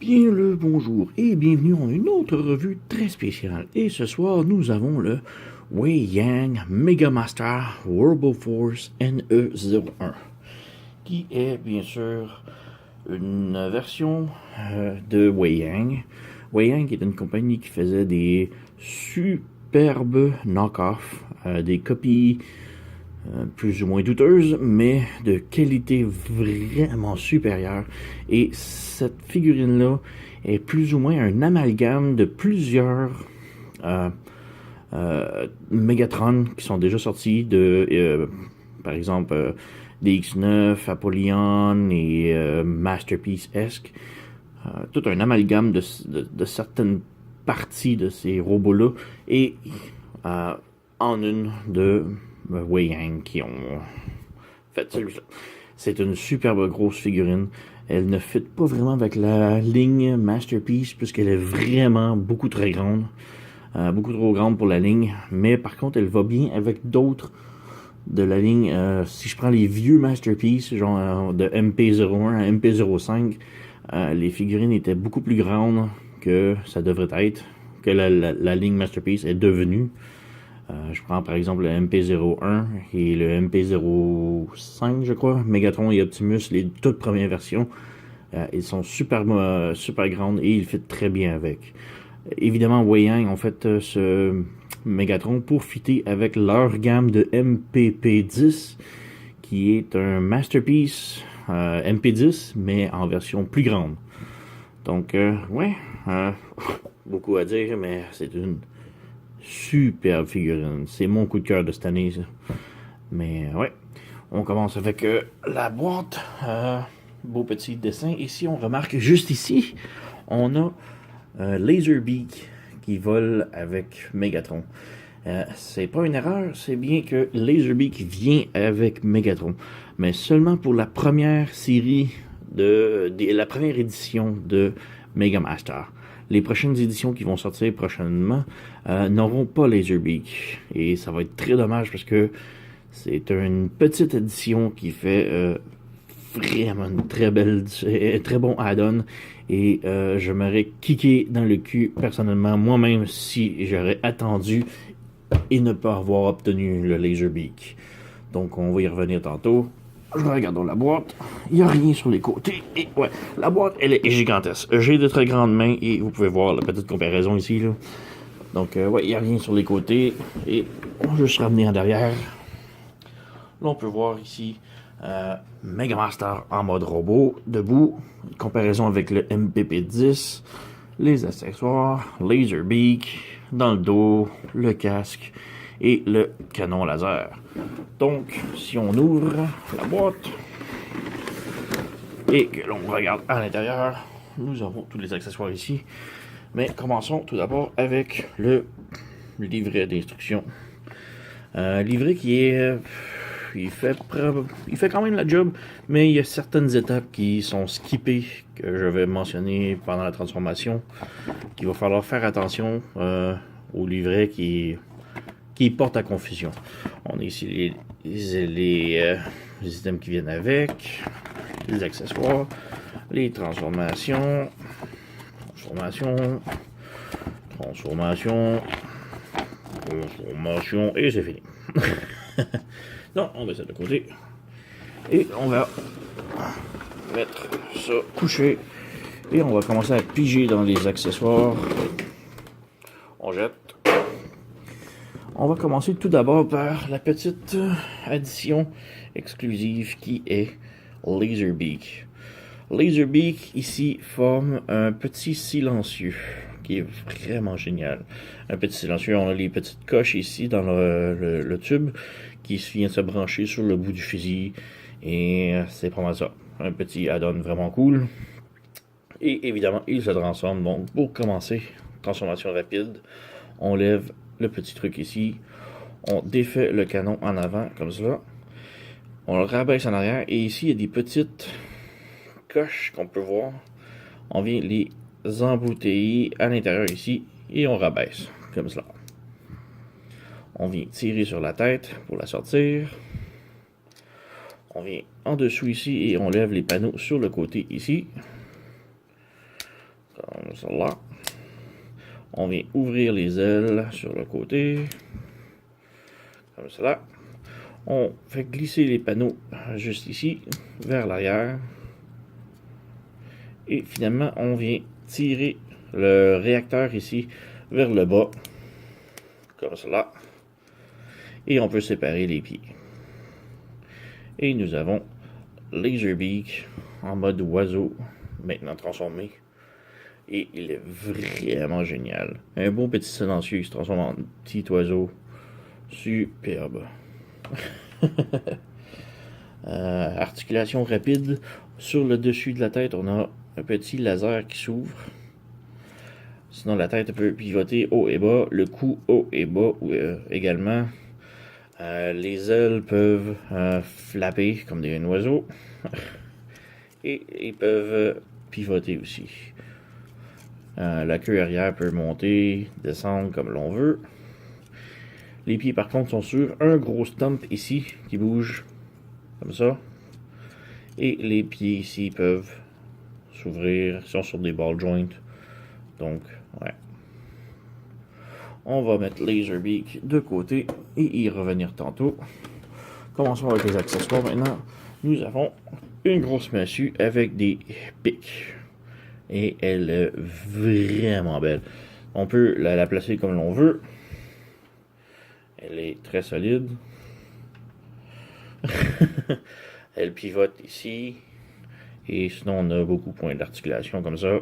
Bien le bonjour et bienvenue en une autre revue très spéciale. Et ce soir, nous avons le Wei Yang Mega Master Force NE01, qui est bien sûr une version de Wei Yang. Wei Yang est une compagnie qui faisait des superbes knock-offs, des copies plus ou moins douteuse, mais de qualité vraiment supérieure. Et cette figurine-là est plus ou moins un amalgame de plusieurs Megatron qui sont déjà sortis, par exemple DX9, Apollyon et Masterpiece-esque. Tout un amalgame de certaines parties de ces robots-là et en une de Wei Yang qui ont fait celui-là. C'est une superbe grosse figurine. Elle ne fit pas vraiment avec la ligne Masterpiece puisqu'elle est vraiment beaucoup très grande. Beaucoup trop grande pour la ligne. Mais par contre, elle va bien avec d'autres de la ligne. Si je prends les vieux Masterpiece, genre de MP01 à MP05, les figurines étaient beaucoup plus grandes que ça devrait être, que la ligne Masterpiece est devenue. Je prends par exemple le MP01 et le MP05, je crois, Megatron et Optimus, les toutes premières versions. Ils sont super grandes et ils fit très bien avec. Évidemment, Wei Yang ont fait ce Megatron pour fitter avec leur gamme de MPP10, qui est un Masterpiece MP10, mais en version plus grande. Donc, ouais, beaucoup à dire, mais c'est une superbe figurine. C'est mon coup de cœur de cette année, ça. Mais ouais, on commence avec la boîte. Beau petit dessin. Ici, on remarque juste ici, on a Laserbeak qui vole avec Megatron. C'est pas une erreur, c'est bien que Laserbeak vient avec Megatron, mais seulement pour la première série la première édition de Mega Master. Les prochaines éditions qui vont sortir prochainement n'auront pas Laserbeak. Et ça va être très dommage parce que c'est une petite édition qui fait vraiment une très bon add-on. Et je m'aurais kické dans le cul personnellement moi-même si j'aurais attendu et ne pas avoir obtenu le Laserbeak. Donc on va y revenir tantôt. Regardons la boîte. Il n'y a rien sur les côtés. Et ouais, la boîte, elle est gigantesque. J'ai de très grandes mains et vous pouvez voir la petite comparaison ici. Là. Donc, ouais, il n'y a rien sur les côtés. Et on va juste ramener en derrière. Là, on peut voir ici Mega Master en mode robot, debout. Comparaison avec le MPP10. Les accessoires, Laserbeak, dans le dos, le casque et le canon laser. Donc, si on ouvre la boîte et que l'on regarde à l'intérieur, nous avons tous les accessoires ici. Mais commençons tout d'abord avec le livret d'instructions. Livret qui est... il fait quand même la job, mais il y a certaines étapes qui sont skippées, que je vais mentionner pendant la transformation, qu'il va falloir faire attention au livret qui porte à confusion. On a ici les items qui viennent avec, les accessoires, les transformations, et c'est fini. Non, on met ça de côté. Et on va mettre ça couché. Et on va commencer à piger dans les accessoires. On jette. On va commencer tout d'abord par la petite addition exclusive qui est Laserbeak. Laserbeak ici forme un petit silencieux qui est vraiment génial. Un petit silencieux, on a les petites coches ici dans le tube qui vient se brancher sur le bout du fusil et c'est vraiment ça. Un petit add-on vraiment cool. Et évidemment, il se transforme. Donc pour commencer, transformation rapide, on lève le petit truc ici, on défait le canon en avant comme cela, on le rabaisse en arrière et ici il y a des petites coches qu'on peut voir. On vient les embouteiller à l'intérieur ici et on rabaisse comme cela. On vient tirer sur la tête pour la sortir. On vient en dessous ici et on lève les panneaux sur le côté ici. comme ça là. On vient ouvrir les ailes sur le côté, comme cela. On fait glisser les panneaux juste ici, vers l'arrière. Et finalement, on vient tirer le réacteur ici vers le bas, comme cela. Et on peut séparer les pieds. Et nous avons Laserbeak en mode oiseau, maintenant transformé. Et il est vraiment génial. Un beau petit silencieux qui se transforme en petit oiseau. Superbe. Articulation rapide. Sur le dessus de la tête, on a un petit laser qui s'ouvre. Sinon, la tête peut pivoter haut et bas. Le cou haut et bas également. Les ailes peuvent flapper comme des oiseaux. Et ils peuvent pivoter aussi. La queue arrière peut monter, descendre comme l'on veut. Les pieds par contre sont sur un gros stump ici qui bouge comme ça. Et les pieds ici peuvent s'ouvrir, ils sont sur des ball joints. Donc, ouais. On va mettre Laserbeak de côté et y revenir tantôt. Commençons avec les accessoires maintenant. Nous avons une grosse massue avec des pics. Et elle est vraiment belle. On peut la placer comme l'on veut. Elle est très solide. Elle pivote ici. Et sinon, on a beaucoup de points d'articulation comme ça.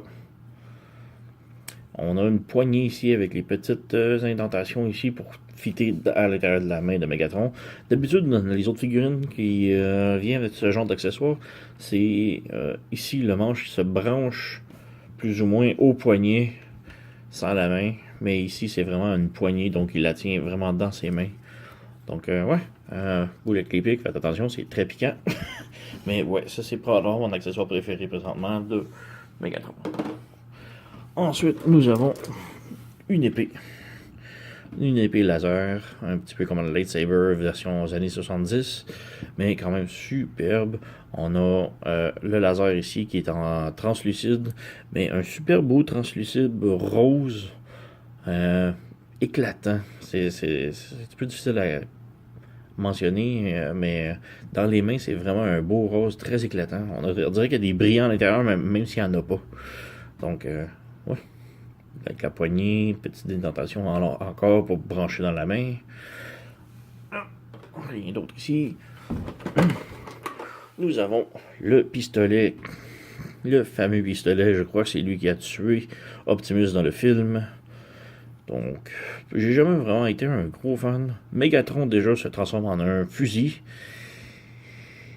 On a une poignée ici avec les petites indentations ici pour fitter à l'intérieur de la main de Megatron. D'habitude, dans les autres figurines qui viennent avec ce genre d'accessoires, c'est ici le manche qui se branche plus ou moins au poignet sans la main. Mais ici, c'est vraiment une poignée, donc il la tient vraiment dans ses mains. Donc, ouais, Bullet Clipic, faites attention, c'est très piquant. Mais ouais, ça c'est probablement mon accessoire préféré présentement de Megatron. Ensuite, nous avons une épée. Une épée laser, un petit peu comme le lightsaber version aux années 70, mais quand même superbe. On a le laser ici qui est en translucide, mais un super beau translucide rose éclatant. C'est un peu difficile à mentionner, mais dans les mains, c'est vraiment un beau rose très éclatant. On dirait qu'il y a des brillants à l'intérieur, même s'il n'y en a pas. Donc, ouais. Avec la poignée, petite indentation encore pour brancher dans la main. Rien d'autre ici. Nous avons le pistolet. Le fameux pistolet, je crois que c'est lui qui a tué Optimus dans le film. Donc, j'ai jamais vraiment été un gros fan. Megatron déjà se transforme en un fusil.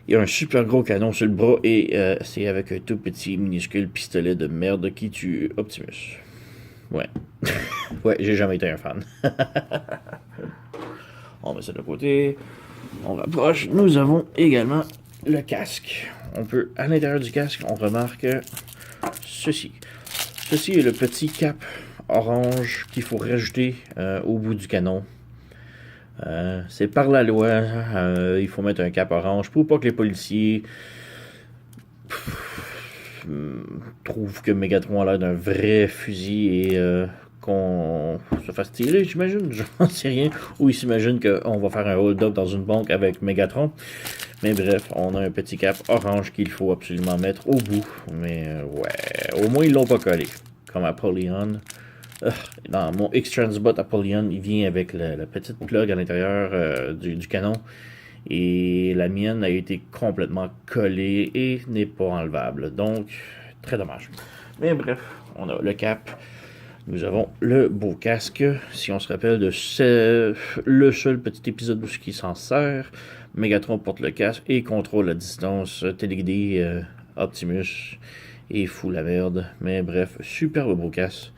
Il y a un super gros canon sur le bras et c'est avec un tout petit minuscule pistolet de merde qui tue Optimus. Ouais. Ouais, j'ai jamais été un fan. On met ça de côté. On rapproche. Nous avons également le casque. On peut, à l'intérieur du casque, on remarque ceci. Ceci est le petit cap orange qu'il faut rajouter au bout du canon. C'est par la loi. Il faut mettre un cap orange pour pas que les policiers trouve que Megatron a l'air d'un vrai fusil et qu'on se fasse tirer, j'imagine, j'en sais rien, ou il s'imagine qu'on va faire un hold-up dans une banque avec Megatron. Mais bref, on a un petit cap orange qu'il faut absolument mettre au bout. Mais ouais, au moins ils l'ont pas collé, comme Apollyon. Dans mon X-Transbot Apollyon, il vient avec la petite plug à l'intérieur du canon. Et la mienne a été complètement collée et n'est pas enlevable. Donc, très dommage. Mais bref, on a le cap. Nous avons le beau casque. Si on se rappelle de le seul petit épisode où ce qui s'en sert, Megatron porte le casque et contrôle la distance, téléguidé Optimus et fout la merde. Mais bref, superbe beau casque.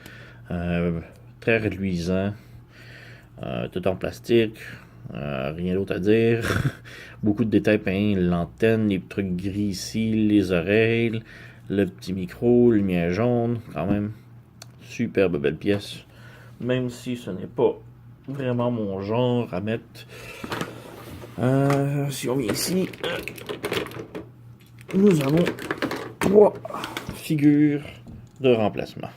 Très reluisant. Tout en plastique. Rien d'autre à dire. Beaucoup de détails peints, l'antenne, les trucs gris ici, les oreilles, le petit micro, lumière jaune, quand même. Superbe belle pièce. Même si ce n'est pas vraiment mon genre à mettre. Si on vient ici, nous avons 3 figures de remplacement.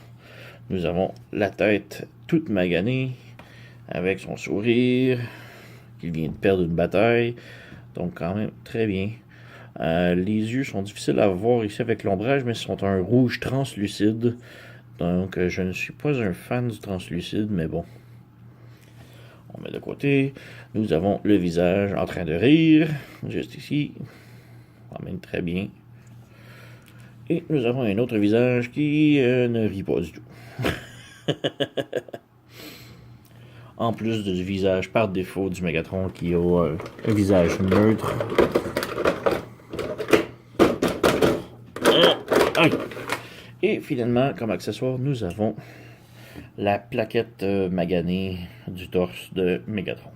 Nous avons la tête toute maganée, avec son sourire, qu'il vient de perdre une bataille. Donc quand même très bien. Les yeux sont difficiles à voir ici avec l'ombrage, mais sont un rouge translucide. Donc je ne suis pas un fan du translucide, mais bon. On met de côté. Nous avons le visage en train de rire, juste ici. Quand même très bien. Et nous avons un autre visage qui ne rit pas du tout. En plus du visage par défaut du Megatron qui a un visage neutre. Et finalement, comme accessoire, nous avons la plaquette maganée du torse de Megatron.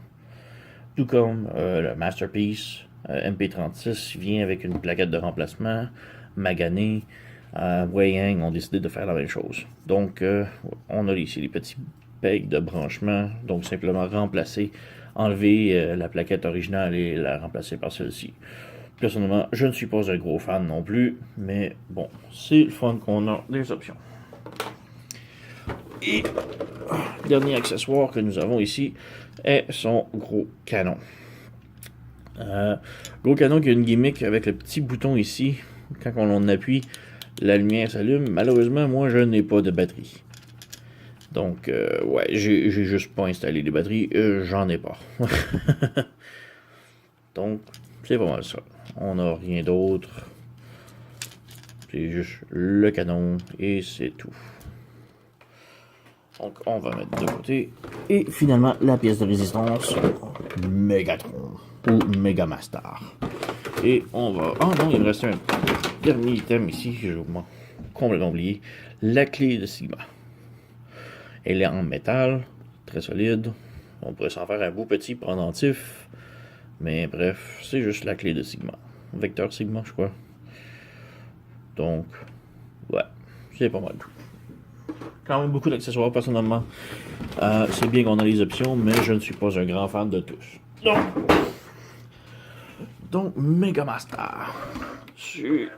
Tout comme le Masterpiece MP36 vient avec une plaquette de remplacement maganée. Wei-Yang ont décidé de faire la même chose. Donc, on a ici les petits pegs de branchement. Donc, simplement remplacer, enlever la plaquette originale et la remplacer par celle-ci. Personnellement, je ne suis pas un gros fan non plus, mais bon, c'est le fun qu'on a des options. Et dernier accessoire que nous avons ici est son gros canon. Gros canon qui a une gimmick avec le petit bouton ici. Quand on appuie, la lumière s'allume. Malheureusement, moi, je n'ai pas de batterie. Donc, ouais, j'ai juste pas installé les batteries. J'en ai pas. Donc, c'est pas mal ça. On n'a rien d'autre. C'est juste le canon et c'est tout. Donc, on va mettre de côté. Et finalement, la pièce de résistance Megatron ou Megamaster. Et on va... Oh non, il me reste un dernier item ici, j'ai complètement oublié. La clé de Sigma. Elle est en métal, très solide. On pourrait s'en faire un beau petit pendentif. Mais bref, c'est juste la clé de Sigma. Vecteur Sigma, je crois. Donc, ouais, c'est pas mal tout. Quand même beaucoup d'accessoires, personnellement. C'est bien qu'on a les options, mais je ne suis pas un grand fan de tous. Donc Megamaster. C'est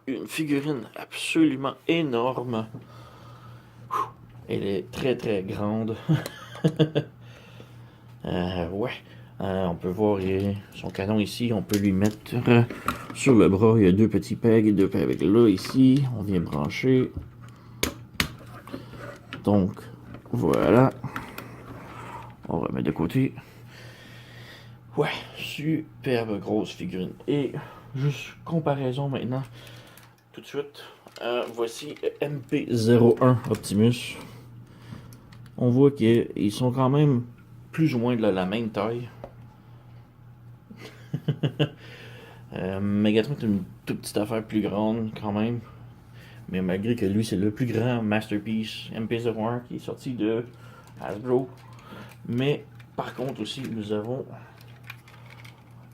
une figurine absolument énorme. Elle est très très grande. Ouais. On peut voir son canon ici. On peut lui mettre sur le bras. Il y a deux petits pegs. Deux pegs là ici. On vient brancher. Donc, voilà. On va mettre de côté. Ouais, superbe grosse figurine. Et juste comparaison maintenant. Tout de suite. Voici MP01 Optimus. On voit qu'ils sont quand même plus ou moins de la même taille. Megatron est une toute petite affaire plus grande quand même. Mais malgré que lui c'est le plus grand Masterpiece MP01 qui est sorti de Hasbro. Mais par contre aussi nous avons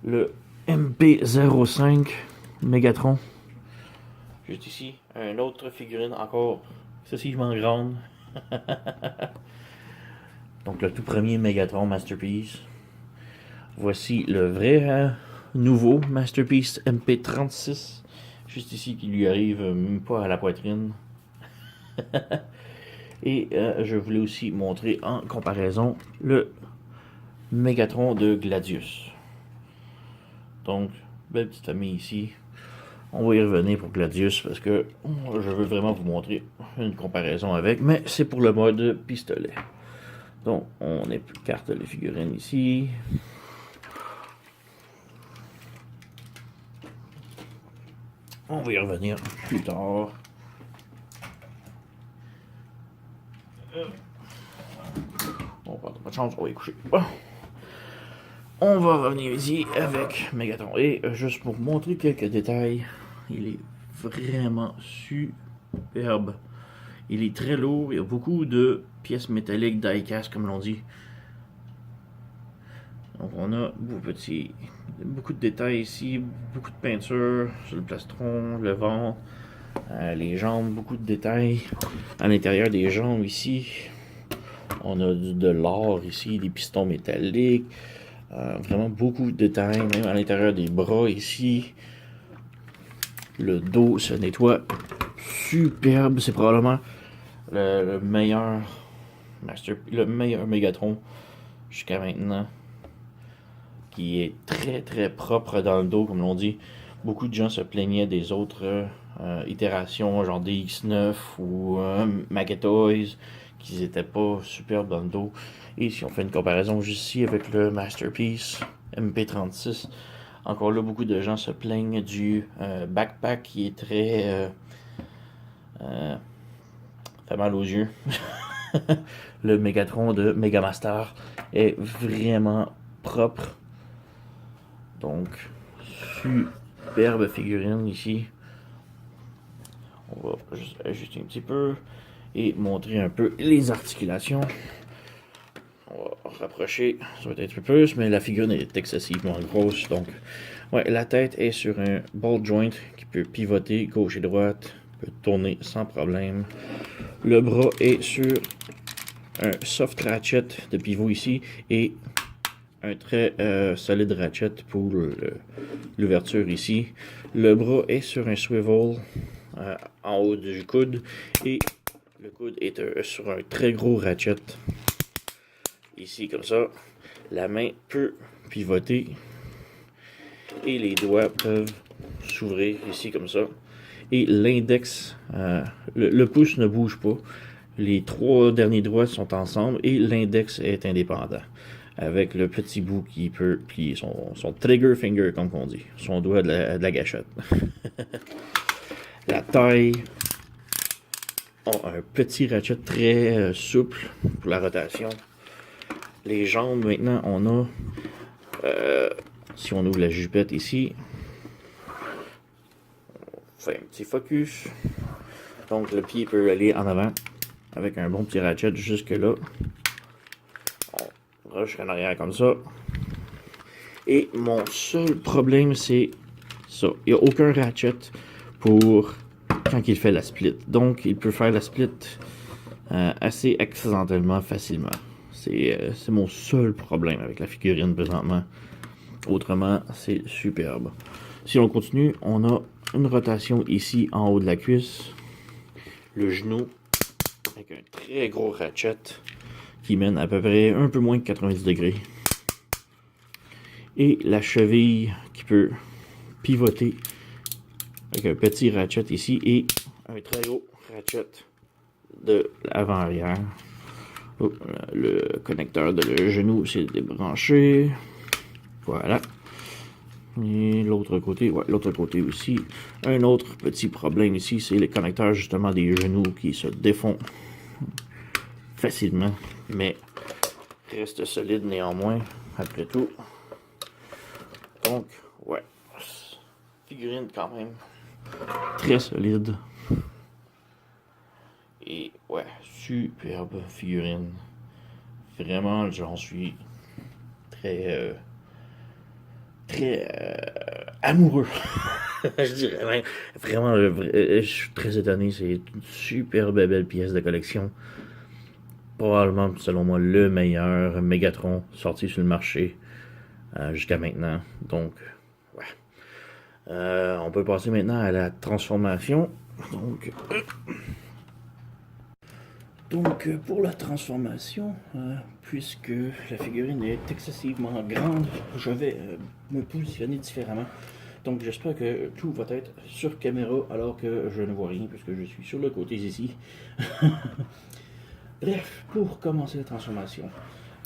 le MP05 Megatron. Juste ici, une autre figurine encore excessivement grande. Donc le tout premier Megatron Masterpiece. Voici le vrai nouveau Masterpiece MP36. Juste ici qui lui arrive même pas à la poitrine. Et je voulais aussi montrer en comparaison le Megatron de Gladius. Donc, belle petite famille ici. On va y revenir pour Gladius parce que je veux vraiment vous montrer une comparaison avec. Mais c'est pour le mode pistolet. Donc, on écarte les figurines ici. On va y revenir plus tard. On va pas de chance, on va y coucher. Bon. On va revenir ici avec Megatron. Et juste pour vous montrer quelques détails, il est vraiment superbe. Il est très lourd, il y a beaucoup de pièces métalliques die-cast comme l'on dit. Donc on a beaucoup de détails ici, beaucoup de peinture sur le plastron, le ventre, les jambes, beaucoup de détails. À l'intérieur des jambes ici, on a de l'or ici, des pistons métalliques. Vraiment beaucoup de détails, même à l'intérieur des bras ici. Le dos se nettoie superbe, c'est probablement le meilleur le meilleur Megatron jusqu'à maintenant, qui est très très propre dans le dos, comme l'on dit. Beaucoup de gens se plaignaient des autres itérations, genre DX9 ou Magetoys, qui n'étaient pas superbes dans le dos. Et si on fait une comparaison juste ici avec le Masterpiece MP36, encore là, beaucoup de gens se plaignent du backpack qui est très... fait mal aux yeux. Le Megatron de Megamaster est vraiment propre. Donc, superbe figurine ici. On va juste ajuster un petit peu et montrer un peu les articulations. On va rapprocher, ça va être un peu plus, mais la figurine est excessivement grosse. Donc, ouais, la tête est sur un ball joint qui peut pivoter gauche et droite, peut tourner sans problème. Le bras est sur un soft ratchet de pivot ici et un très solide ratchet pour l'ouverture ici. Le bras est sur un swivel en haut du coude et le coude est sur un très gros ratchet ici comme ça. La main peut pivoter et les doigts peuvent s'ouvrir ici comme ça. Et l'index, le pouce ne bouge pas. Les trois derniers doigts sont ensemble et l'index est indépendant. Avec le petit bout qui peut plier, son trigger finger, comme on dit. Son doigt de la gâchette. La taille a un petit ratchet très souple pour la rotation. Les jambes, maintenant, on a... si on ouvre la jupette ici, on fait un petit focus. Donc, le pied peut aller en avant avec un bon petit ratchet jusque là. On rush en arrière comme ça. Et mon seul problème, c'est ça. Il n'y a aucun ratchet pour quand il fait la split. Donc, il peut faire la split assez accidentellement, facilement. C'est mon seul problème avec la figurine présentement. Autrement, c'est superbe. Si on continue, on a une rotation ici en haut de la cuisse. Le genou avec un très gros ratchet qui mène à peu près un peu moins de 90 degrés. Et la cheville qui peut pivoter avec un petit ratchet ici et un très gros ratchet de l'avant-arrière. Oh, le connecteur de le genou s'est débranché. Voilà. Et l'autre côté, ouais, l'autre côté aussi. Un autre petit problème ici, c'est les connecteurs justement des genoux qui se défont facilement, mais reste solide néanmoins, après tout. Donc, ouais, figurine quand même très solide. Et ouais, superbe figurine. Vraiment, j'en suis très amoureux. Je dirais même. Vraiment, je suis très étonné. C'est une superbe belle pièce de collection. Probablement, selon moi, le meilleur Megatron sorti sur le marché jusqu'à maintenant. Donc, ouais. On peut passer maintenant à la transformation. Donc, pour la transformation, puisque la figurine est excessivement grande, je vais me positionner différemment. Donc, j'espère que tout va être sur caméra alors que je ne vois rien puisque je suis sur le côté ici. Bref, pour commencer la transformation,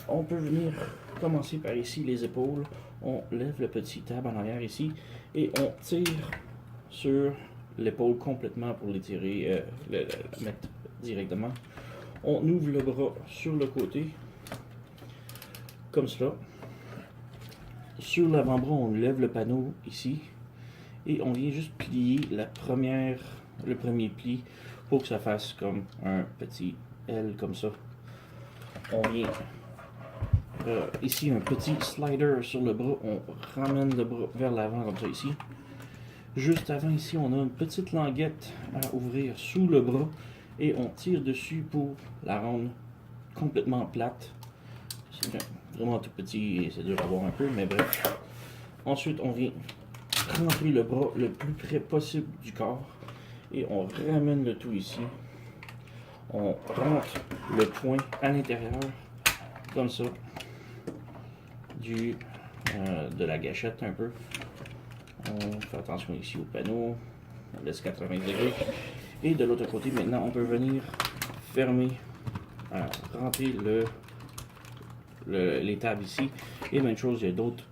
on peut venir commencer par ici les épaules. On lève le petit tab en arrière ici et on tire sur l'épaule complètement pour l'étirer, la mettre directement. On ouvre le bras sur le côté, comme cela. Sur l'avant-bras, on lève le panneau ici. Et on vient juste plier le premier pli pour que ça fasse comme un petit L comme ça. On vient ici un petit slider sur le bras. On ramène le bras vers l'avant comme ça ici. Juste avant ici, on a une petite languette à ouvrir sous le bras. Et on tire dessus pour la rendre complètement plate. C'est vraiment tout petit et c'est dur à voir un peu, mais bref. Ensuite, on vient rentrer le bras le plus près possible du corps. Et on ramène le tout ici. On rentre le point à l'intérieur, comme ça, de la gâchette un peu. On fait attention ici au panneau, on laisse 80 degrés. Et de l'autre côté, maintenant, on peut venir fermer, rentrer les tables ici. Et même chose, il y a d'autres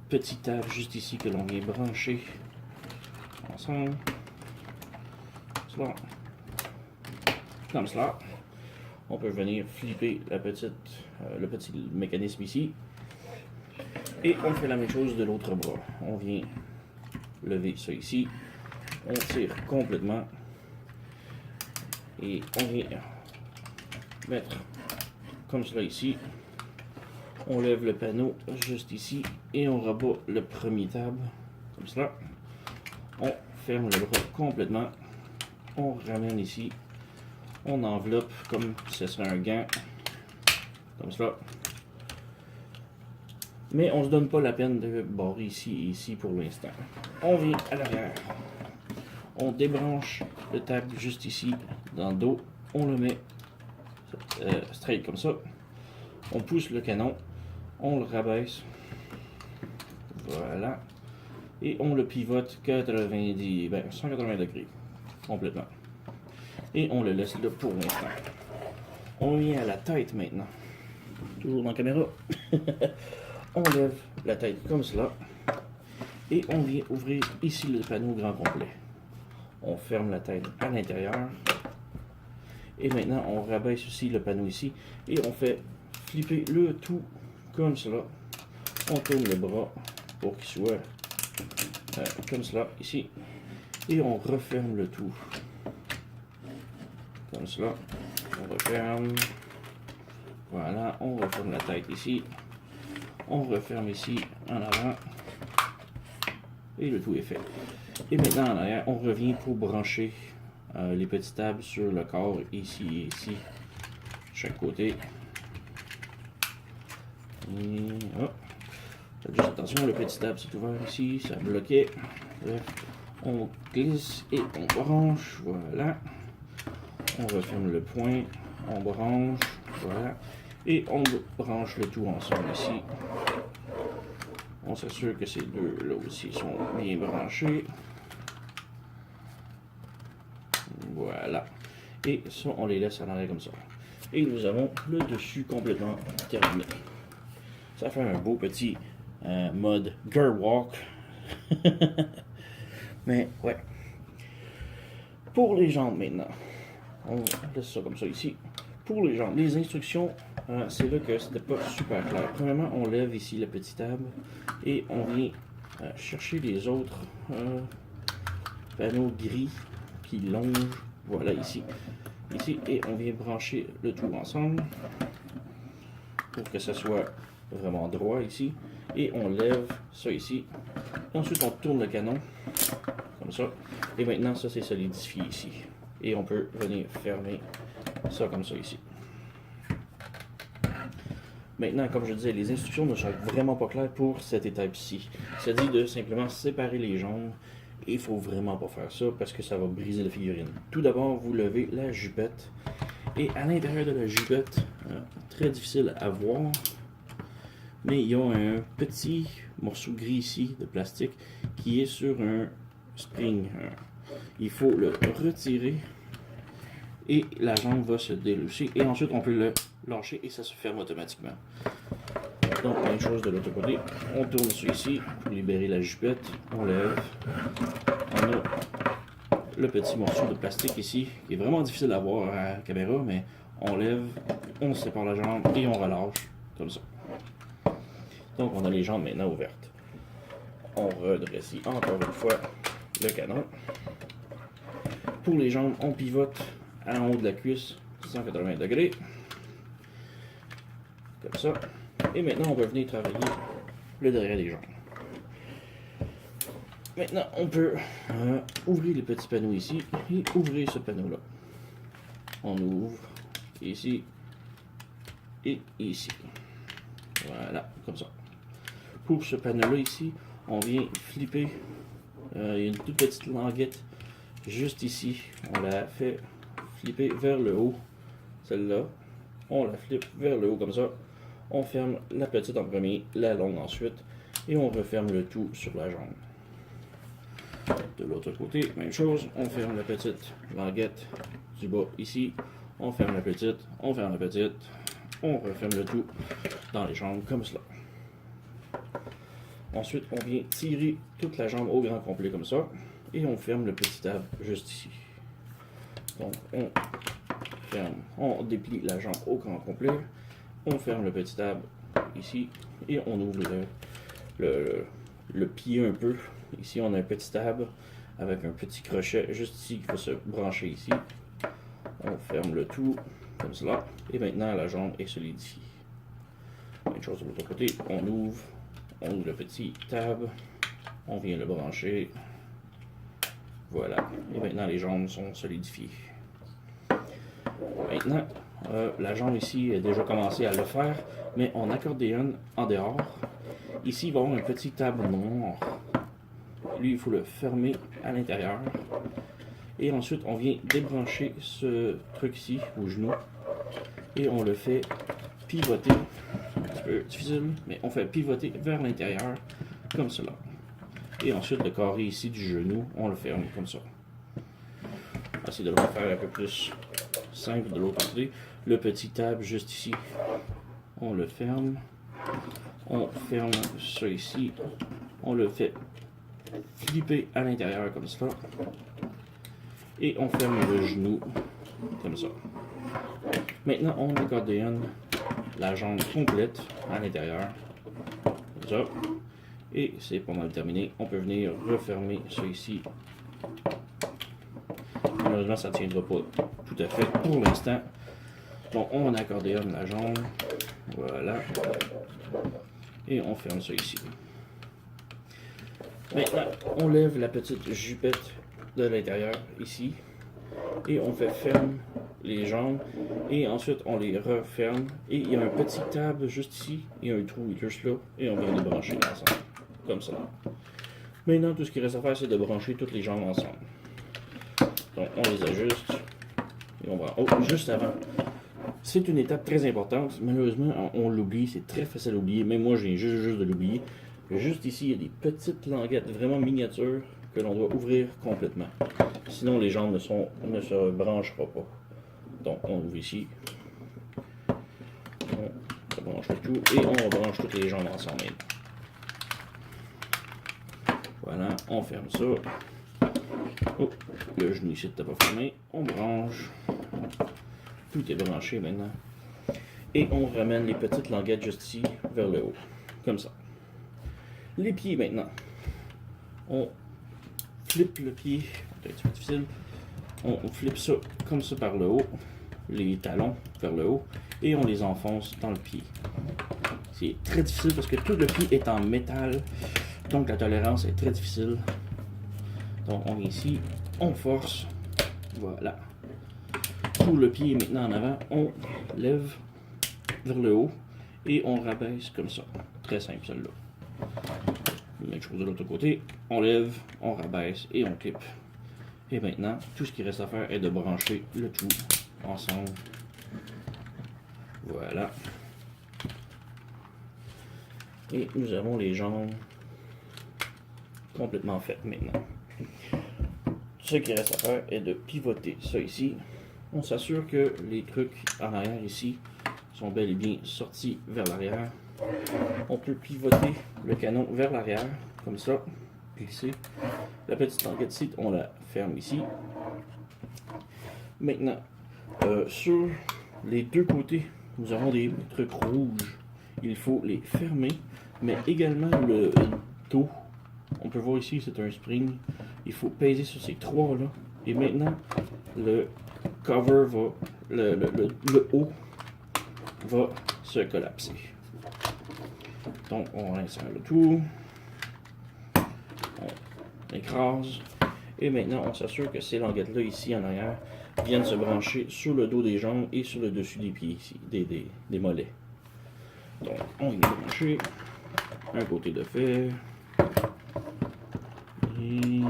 petites tables juste ici que l'on vient brancher ensemble. Cela. Comme cela. On peut venir flipper le petit mécanisme ici. Et on fait la même chose de l'autre bras. On vient lever ça ici. On tire complètement. Et on vient mettre comme cela ici. On lève le panneau juste ici. Et on rabat le premier tab. Comme cela. On ferme le bras complètement. On ramène ici. On enveloppe comme ce serait un gant. Comme cela. Mais on ne se donne pas la peine de barrer ici et ici pour l'instant. On vient à l'arrière. On débranche le tab juste ici dans le dos. On le met straight comme ça. On pousse le canon. On le rabaisse. Voilà. Et on le pivote 180 degrés. Complètement. Et on le laisse là pour l'instant. On vient à la tête maintenant. Toujours dans la caméra. On lève la tête comme cela. Et on vient ouvrir ici le panneau grand complet. On ferme la tête à l'intérieur. Et maintenant, on rabaisse aussi le panneau ici. Et on fait flipper le tout comme cela. On tourne le bras pour qu'il soit comme cela ici. Et on referme le tout. Comme cela. On referme. Voilà, on referme la tête ici. On referme ici en avant. Et le tout est fait. Et maintenant en arrière, on revient pour brancher les petites tables sur le corps ici et ici. De chaque côté. Et hop. Faites juste attention, le petit tab s'est ouvert ici, ça bloquait. Bref, on glisse et on branche. Voilà. On referme le point. On branche. Voilà. Et on branche le tout ensemble ici. On s'assure que ces deux-là aussi sont bien branchés. Voilà. Et ça, on les laisse à l'arrière comme ça. Et nous avons le dessus complètement terminé. Ça fait un beau petit mode girl walk. Mais ouais. Pour les jambes maintenant. On laisse ça comme ça ici. Pour les jambes, les instructions, c'est là que c'était pas super clair. Premièrement, on lève ici la petite table et on vient chercher les autres panneaux gris qui longent, voilà ici, et on vient brancher le tout ensemble pour que ça soit vraiment droit ici. Et on lève ça ici. Ensuite, on tourne le canon comme ça. Et maintenant, ça c'est solidifié ici. Et on peut venir fermer ça comme ça ici. Maintenant, comme je disais, les instructions ne sont vraiment pas claires pour cette étape-ci. Ça dit de simplement séparer les jambes. Et il ne faut vraiment pas faire ça parce que ça va briser la figurine. Tout d'abord, vous levez la jupette. Et à l'intérieur de la jupette, très difficile à voir, mais il y a un petit morceau gris ici de plastique qui est sur un spring. Il faut le retirer et la jambe va se délousser. Et ensuite, on peut le lâcher et ça se ferme automatiquement. Donc, même chose de l'autre côté. On tourne ça ici pour libérer la jupette. On lève. On a le petit morceau de plastique ici, qui est vraiment difficile à voir à la caméra, mais on lève, on sépare la jambe et on relâche, comme ça. Donc, on a les jambes maintenant ouvertes. On redresse encore une fois le canon. Pour les jambes, on pivote en haut de la cuisse, 180 degrés. Comme ça. Et maintenant, on va venir travailler le derrière des jambes. Maintenant, on peut ouvrir les petits panneaux ici et ouvrir ce panneau-là. On ouvre ici et ici. Voilà, comme ça. Pour ce panneau-là ici, on vient flipper. Il y a une toute petite languette juste ici. On la fait flipper vers le haut celle-là, on la flippe vers le haut comme ça. On ferme la petite en premier, la longue ensuite, et on referme le tout sur la jambe. De l'autre côté, même chose, on ferme la petite languette du bas ici, on ferme la petite, on ferme la petite, on referme le tout dans les jambes comme cela. Ensuite, on vient tirer toute la jambe au grand complet comme ça, et on ferme le petit tab juste ici. Donc, on ferme, on déplie la jambe au grand complet, on ferme le petit tab ici, et on ouvre le pied un peu. Ici, on a un petit tab avec un petit crochet juste ici qui va se brancher ici. On ferme le tout comme cela, et maintenant la jambe est solidifiée. Même chose de l'autre côté, on ouvre le petit tab, on vient le brancher. Voilà, et maintenant les jambes sont solidifiées. Maintenant, la jambe ici a déjà commencé à le faire, mais on accordéonne en dehors. Ici, il va y avoir un petit tab noir. Lui, il faut le fermer à l'intérieur. Et ensuite, on vient débrancher ce truc ici au genou. Et on le fait pivoter. Un petit peu difficile, mais on fait pivoter vers l'intérieur, comme cela. Et ensuite, le carré ici du genou, on le ferme comme ça. On va essayer de le refaire un peu plus simple de l'autre côté. Le petit tab juste ici, on le ferme. On ferme ça ici. On le fait flipper à l'intérieur comme ça. Et on ferme le genou comme ça. Maintenant, on accordéonne la jambe complète à l'intérieur. Comme ça. Et c'est pas mal terminé. On peut venir refermer ça ici. Malheureusement, ça ne tiendra pas tout à fait pour l'instant. Donc, on accordéonne la jambe. Voilà. Et on ferme ça ici. Maintenant, on lève la petite jupette de l'intérieur ici. Et on fait ferme les jambes. Et ensuite, on les referme. Et il y a un petit tab juste ici. Il y a un trou juste là. Et on vient les brancher ensemble. Comme ça. Maintenant, tout ce qui reste à faire, c'est de brancher toutes les jambes ensemble. Donc, on les ajuste. Et on va... Oh, juste avant. C'est une étape très importante. Malheureusement, on l'oublie. C'est très facile à oublier. Même moi, j'ai juste de l'oublier. Juste ici, il y a des petites languettes vraiment miniatures que l'on doit ouvrir complètement. Sinon, les jambes ne se brancheront pas. Donc, on ouvre ici. On branche le tout. Et on rebranche toutes les jambes ensemble. Voilà, on ferme ça. Oh, le genou ici n'était pas fermé. On branche. Tout est branché maintenant. Et on ramène les petites languettes juste ici vers le haut. Comme ça. Les pieds maintenant. On flippe le pied. C'est un petit peu difficile. On flippe ça comme ça par le haut. Les talons vers le haut. Et on les enfonce dans le pied. C'est très difficile parce que tout le pied est en métal. Donc la tolérance est très difficile. Donc on vient ici. On force. Voilà. Pour le pied maintenant en avant, on lève vers le haut et on rabaisse comme ça. Très simple celle-là. Même chose de l'autre côté. On lève, on rabaisse et on clip. Et maintenant, tout ce qui reste à faire est de brancher le tout ensemble. Voilà. Et nous avons les jambes complètement faites maintenant. Ce qui reste à faire est de pivoter ça ici. On s'assure que les trucs en arrière ici sont bel et bien sortis vers l'arrière. On peut pivoter le canon vers l'arrière, comme ça, glisser. La petite languette ici, on la ferme ici. Maintenant, sur les deux côtés, nous avons des trucs rouges. Il faut les fermer, mais également le dos. On peut voir ici, c'est un spring. Il faut peser sur ces trois-là. Et maintenant, le cover va, le haut va se collapser. Donc, on insère le tout. On écrase. Et maintenant, on s'assure que ces languettes-là, ici en arrière, viennent se brancher sur le dos des jambes et sur le dessus des pieds ici, des mollets. Donc, on vient brancher. Un côté de fait. Et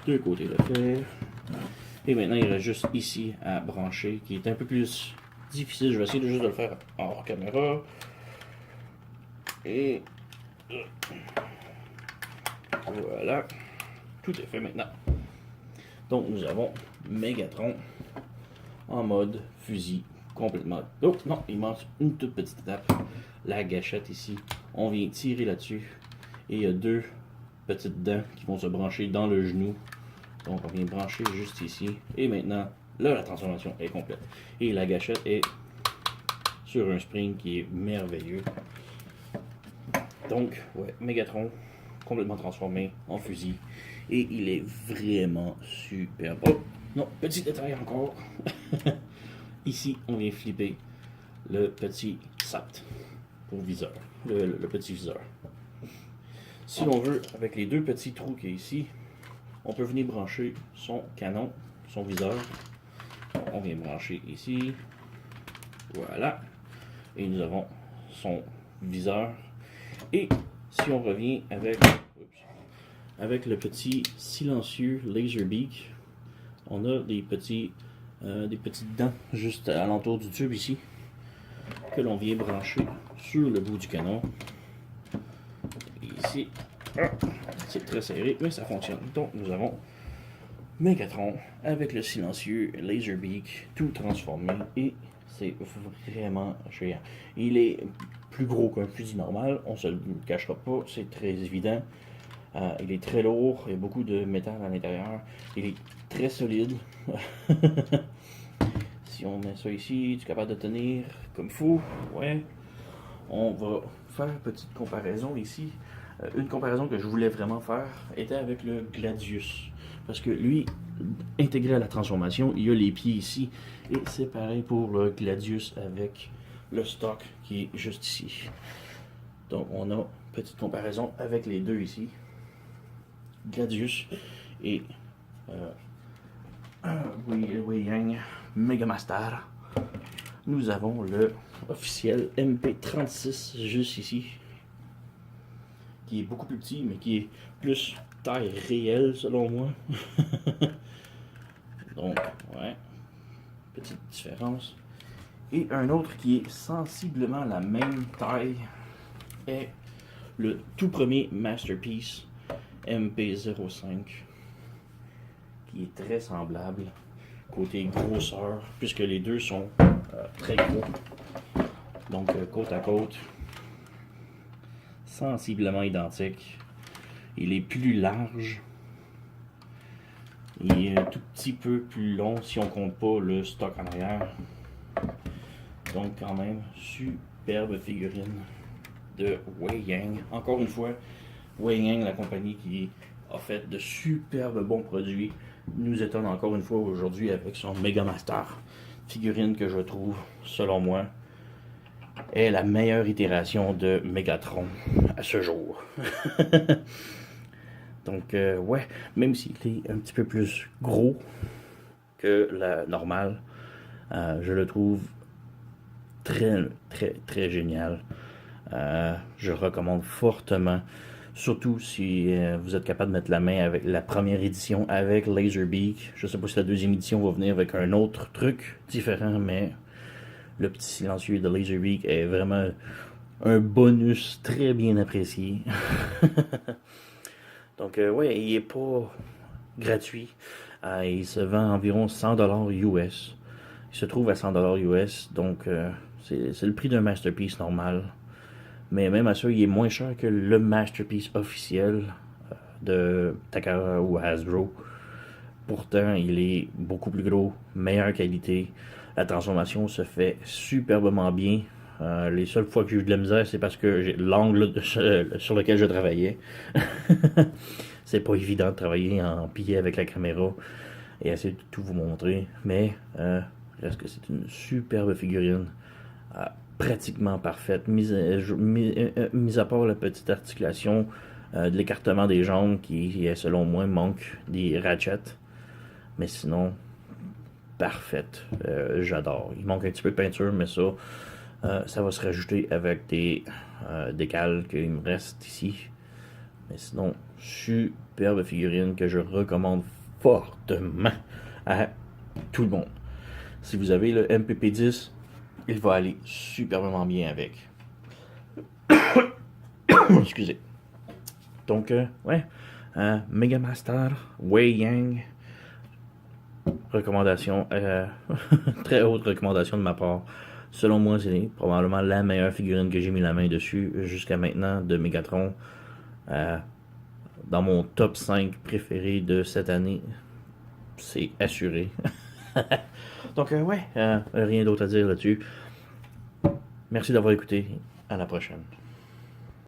deux côtés de fer. Et maintenant, il reste juste ici à brancher, qui est un peu plus difficile. Je vais essayer juste de le faire hors caméra. Et voilà, tout est fait maintenant. Donc nous avons Megatron en mode fusil complètement. Oh non, il manque une toute petite étape. La gâchette ici, on vient tirer là-dessus et il y a deux petites dents qui vont se brancher dans le genou. Donc on vient brancher juste ici et maintenant là la transformation est complète. Et la gâchette est sur un spring qui est merveilleux. Donc ouais, Megatron complètement transformé en fusil et il est vraiment superbe. Oh non, petit détail encore. Ici, on vient flipper le petit SAT pour viseur, le petit viseur. Si l'on veut, avec les deux petits trous qui est ici, on peut venir brancher son canon, son viseur. On vient brancher ici. Voilà. Et nous avons son viseur. Et si on revient avec le petit silencieux Laserbeak, on a des petites dents juste à l'entour du tube ici que l'on vient brancher sur le bout du canon. Et ici, c'est très serré, mais ça fonctionne. Donc nous avons Megatron avec le silencieux Laserbeak tout transformé et c'est vraiment géant. Il est plus gros qu'un fusil normal, on se le cachera pas, c'est très évident. Il est très lourd, il y a beaucoup de métal à l'intérieur. Il est très solide. Si on met ça ici, tu es capable de tenir comme il faut. Ouais. On va faire une petite comparaison ici. Une comparaison que je voulais vraiment faire était avec le Gladius. Parce que lui, intégré à la transformation, il y a les pieds ici. Et c'est pareil pour le Gladius avec le stock qui est juste ici. Donc on a une petite comparaison avec les deux ici. Gladius et Wei Yang Megamaster. Nous avons le officiel MP36 juste ici, qui est beaucoup plus petit, mais qui est plus taille réelle selon moi. Donc, ouais, petite différence. Et un autre qui est sensiblement la même taille est le tout premier Masterpiece MP05, qui est très semblable côté grosseur, puisque les deux sont très gros. Donc côte à côte, sensiblement identique. Il est plus large. Il est un tout petit peu plus long si on compte pas le stock en arrière. Donc quand même, superbe figurine de Wei Yang. Encore une fois, Wei Yang, la compagnie qui a fait de superbes bons produits, nous étonne encore une fois aujourd'hui avec son Megamaster. Figurine que je trouve, selon moi, est la meilleure itération de Megatron à ce jour. Donc, ouais, même s'il est un petit peu plus gros que la normale, je le trouve très, très, très génial. Je recommande fortement, surtout si vous êtes capable de mettre la main avec la première édition avec Laserbeak. Je sais pas si la deuxième édition va venir avec un autre truc différent, mais le petit silencieux de Laserbeak est vraiment un bonus très bien apprécié. Donc, ouais, il est pas gratuit. Il se vend environ 100$ US. Il se trouve à 100$ US, donc c'est le prix d'un Masterpiece normal. Mais même à ça, il est moins cher que le Masterpiece officiel de Takara ou Hasbro. Pourtant, il est beaucoup plus gros, meilleure qualité. La transformation se fait superbement bien. Les seules fois que j'ai eu de la misère, c'est parce que j'ai l'angle sur lequel je travaillais. C'est pas évident de travailler en pied avec la caméra et essayer de tout vous montrer. Mais reste que c'est une superbe figurine. Pratiquement parfaite, mis à part la petite articulation de l'écartement des jambes qui, selon moi, manque des ratchets. Mais sinon, parfaite. J'adore. Il manque un petit peu de peinture, mais ça, ça va se rajouter avec des décals qu'il me reste ici. Mais sinon, superbe figurine que je recommande fortement à tout le monde. Si vous avez le MPP10, il va aller superbement bien avec. Excusez. Donc, ouais, Megamaster, Wei Yang, recommandation, très haute recommandation de ma part. Selon moi, c'est probablement la meilleure figurine que j'ai mis la main dessus jusqu'à maintenant de Megatron. Dans mon top 5 préféré de cette année, c'est assuré. Donc, ouais, rien d'autre à dire là-dessus. Merci d'avoir écouté. À la prochaine.